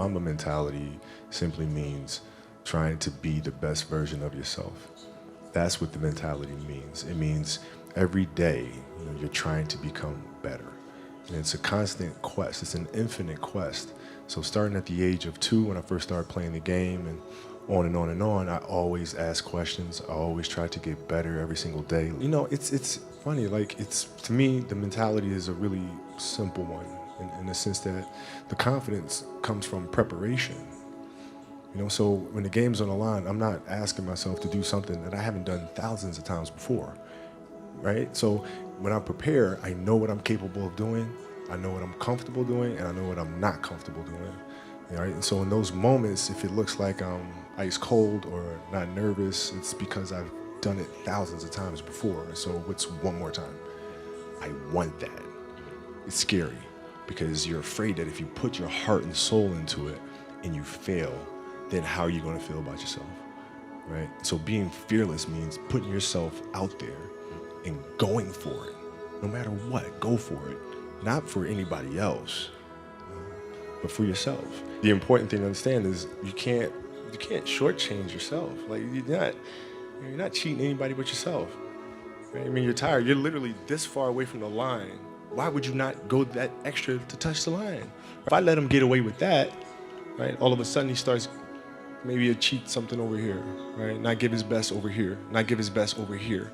Mamba Mentality simply means trying to be the best version of yourself. That's what the mentality means. It means every day, you're trying to become better. And it's a constant quest. It's an infinite quest. So starting at the age of 2, when I first started playing the game, and on and on and on, I always ask questions. I always try to get better every single day. It's funny. To me, the mentality is a really simple one in the sense that the confidence comes from preparation. So when the game's on the line, I'm not asking myself to do something that I haven't done thousands of times before, right? So when I prepare, I know what I'm capable of doing, I know what I'm comfortable doing, and I know what I'm not comfortable doing, right? And so in those moments, if it looks like I'm ice cold or not nervous, it's because I've done it thousands of times before. So what's one more time? I want that. It's scary because you're afraid that if you put your heart and soul into it and you fail, then how are you going to feel about yourself, right? So being fearless means putting yourself out there and going for it. No matter what, go for it. Not for anybody else, but for yourself. The important thing to understand is you can't shortchange yourself. Like you're not cheating anybody but yourself. Right? I mean, you're tired. You're literally this far away from the line. Why would you not go that extra to touch the line? If I let him get away with that, right? All of a sudden he starts maybe a cheat something over here, right? Not give his best over here, not give his best over here.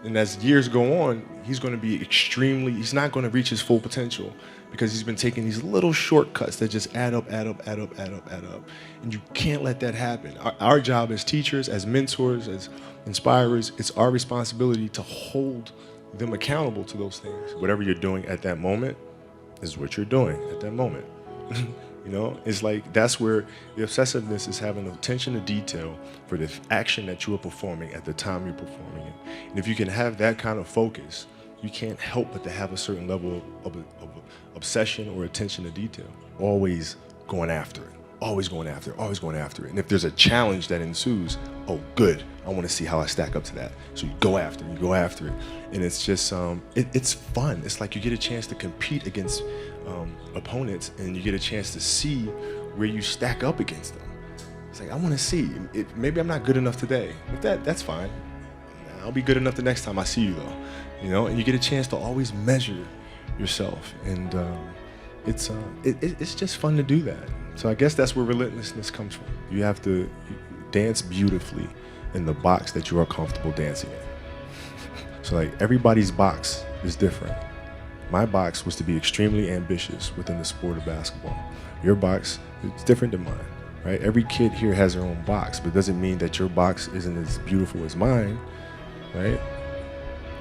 And as years go on, he's going to be he's not going to reach his full potential because he's been taking these little shortcuts that just add up. And you can't let that happen. Our job as teachers, as mentors, as inspirers, it's our responsibility to hold them accountable to those things. Whatever you're doing at that moment is what you're doing at that moment. It's like that's where the obsessiveness is having attention to detail for the action that you are performing at the time you're performing it. And if you can have that kind of focus, you can't help but to have a certain level of obsession or attention to detail. Always going after it. Always going after it. Always going after it. And if there's a challenge that ensues, oh, good. I want to see how I stack up to that. So you go after it. You go after it. And it's just, it's fun. It's like you get a chance to compete against opponents, and you get a chance to see where you stack up against them. It's like, I want to see. Maybe I'm not good enough today, but that's fine. I'll be good enough the next time I see you, though. And you get a chance to always measure yourself, and it's just fun to do that. So I guess that's where relentlessness comes from. You have to dance beautifully in the box that you are comfortable dancing in. So like everybody's box is different. My box was to be extremely ambitious within the sport of basketball. Your box is different than mine, right? Every kid here has their own box, but it doesn't mean that your box isn't as beautiful as mine, right?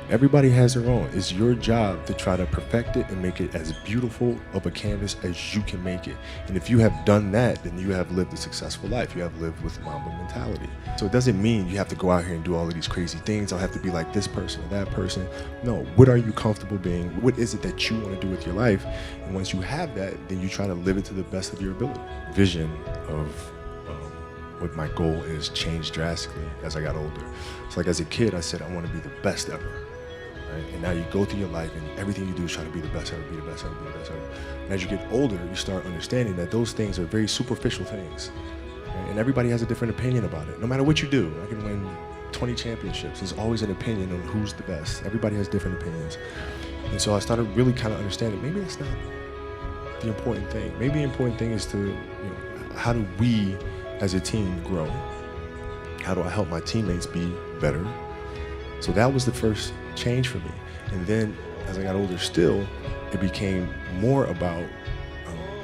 Everybody has their own. It's your job to try to perfect it and make it as beautiful of a canvas as you can make it. And if you have done that, then you have lived a successful life. You have lived with Mamba Mentality. So it doesn't mean you have to go out here and do all of these crazy things. I'll have to be like this person or that person. No, what are you comfortable being? What is it that you want to do with your life? And once you have that, then you try to live it to the best of your ability. Vision of what my goal is changed drastically as I got older. So like as a kid, I said, I want to be the best ever. Right? And now you go through your life and everything you do is try to be the best ever, be the best ever, be the best ever. And as you get older, you start understanding that those things are very superficial things. Right? And everybody has a different opinion about it. No matter what you do, I can win 20 championships. There's always an opinion on who's the best. Everybody has different opinions. And so I started really kind of understanding, maybe that's not the important thing. Maybe the important thing is to, how do we as a team grow? How do I help my teammates be better? So that was the first change for me. And then as I got older still, it became more about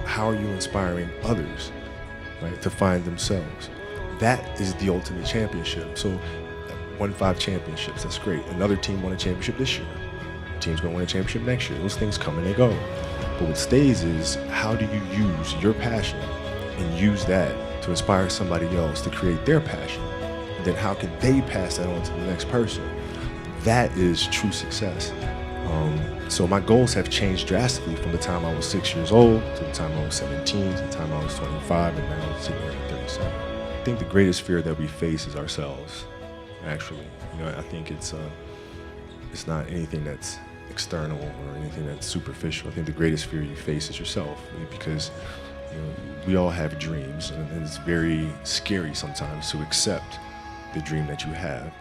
how are you inspiring others, right, to find themselves. That is the ultimate championship. So won 5 championships, that's great. Another team won a championship this year. Team's gonna win a championship next year. Those things come and they go. But what stays is how do you use your passion and use that to inspire somebody else to create their passion? And then how can they pass that on to the next person? That is true success. So my goals have changed drastically from the time I was 6 years old to the time I was 17, to the time I was 25, and now I'm sitting here at 37. I think the greatest fear that we face is ourselves, actually. I think it's not anything that's external or anything that's superficial. I think the greatest fear you face is yourself, because we all have dreams, and it's very scary sometimes to accept the dream that you have.